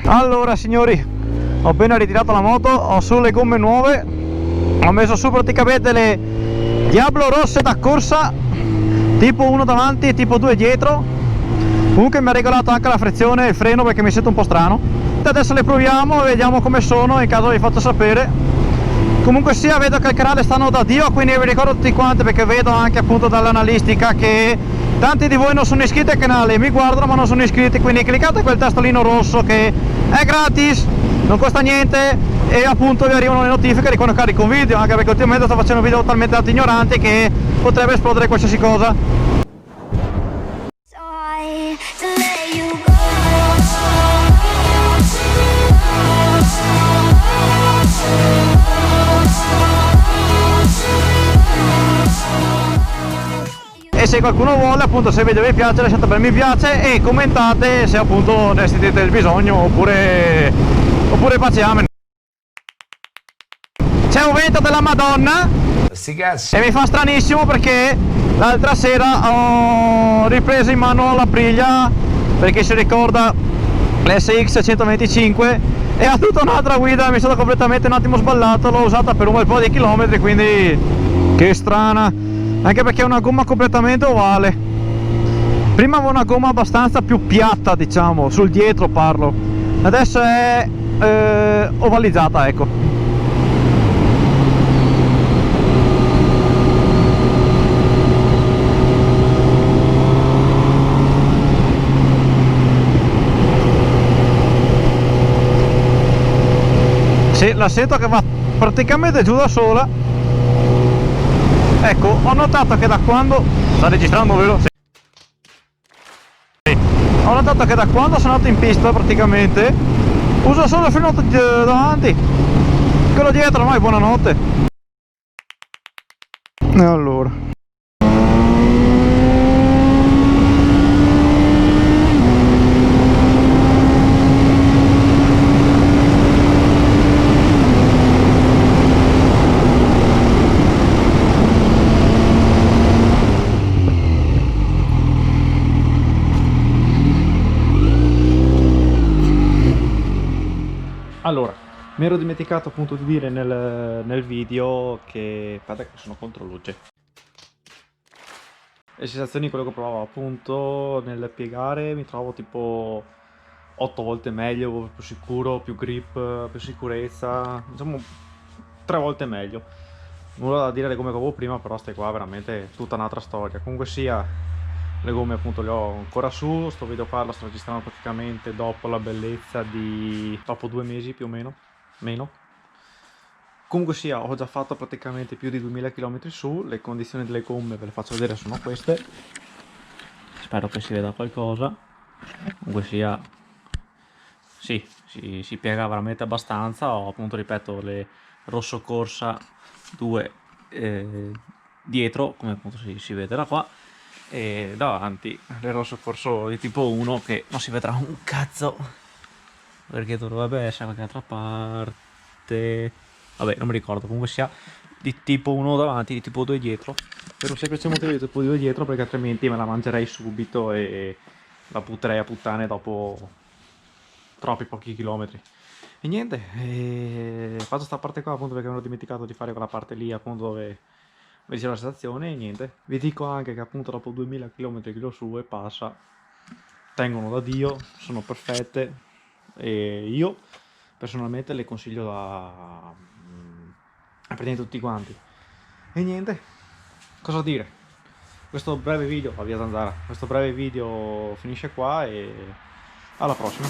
Allora signori, ho appena ritirato la moto, ho su le gomme nuove, ho messo su praticamente le Diablo rosse da corsa, tipo 1 davanti e tipo 2 dietro. Comunque mi ha regolato anche la frizione e il freno perché mi sento un po' strano. Adesso le proviamo e vediamo come sono, in caso vi faccio sapere. Comunque sia, vedo che il canale stanno da Dio, quindi vi ricordo tutti quanti, perché vedo anche appunto dall'analistica che tanti di voi non sono iscritti al canale, mi guardano ma non sono iscritti, quindi cliccate quel tastolino rosso che è gratis, non costa niente e appunto vi arrivano le notifiche di quando carico un video, anche perché ultimamente sto facendo video talmente tanto ignoranti che potrebbe esplodere qualsiasi cosa. E se qualcuno vuole, appunto, se il video vi piace, lasciate per mi piace e commentate se appunto ne sentite il bisogno oppure pace amen. C'è un vento della Madonna e mi fa stranissimo perché l'altra sera ho ripreso in mano la briglia, perché si ricorda l'SX 125 e ha tutta un'altra guida, mi è stato completamente un attimo sballato, l'ho usata per un bel po' di chilometri, quindi che strana. Anche perché è una gomma completamente ovale. Prima avevo una gomma abbastanza più piatta, diciamo, sul dietro parlo. Adesso è ovalizzata, ecco. Sì, la sento che va praticamente giù da sola. Ecco, ho notato che da quando... sta registrando, vero? Sì. Ho notato che da quando sono andato in pista praticamente uso solo il freno davanti, quello dietro ormai buonanotte. E allora mi ero dimenticato appunto di dire nel video che... aspetta che sono contro luce. Le sensazioni, quello che provavo appunto nel piegare, mi trovo tipo 8 volte meglio, più sicuro, più grip, più sicurezza, diciamo 3 volte meglio. Nulla da dire come avevo prima, però stai qua veramente tutta un'altra storia. Comunque sia, le gomme appunto le ho ancora su, sto video qua lo sto registrando praticamente dopo la bellezza di... dopo 2 mesi più o meno. Comunque sia, ho già fatto praticamente più di 2000 km su, le condizioni delle gomme ve le faccio vedere, sono queste, spero che si veda qualcosa. Comunque sia, sì, si piega veramente abbastanza. Ho appunto, ripeto, le rosso corsa 2 dietro, come appunto si vede da qua, e davanti le rosso corso di tipo 1 che non si vedrà un cazzo perché dovrebbe essere da qualche altra parte, vabbè non mi ricordo. Comunque sia di tipo 1 davanti, di tipo 2 dietro, per un semplice motivo di tipo 2 dietro, perché altrimenti me la mangerei subito e la butterei a puttane dopo troppi pochi chilometri. E niente, faccio sta parte qua appunto perché mi ero dimenticato di fare quella parte lì appunto dove c'è la stazione. E niente, vi dico anche che appunto dopo 2000 km che lo su e passa, tengono da Dio, sono perfette e io personalmente le consiglio a prendere tutti quanti. E niente, cosa dire, questo breve video, via Zanzara, questo breve video finisce qua e alla prossima.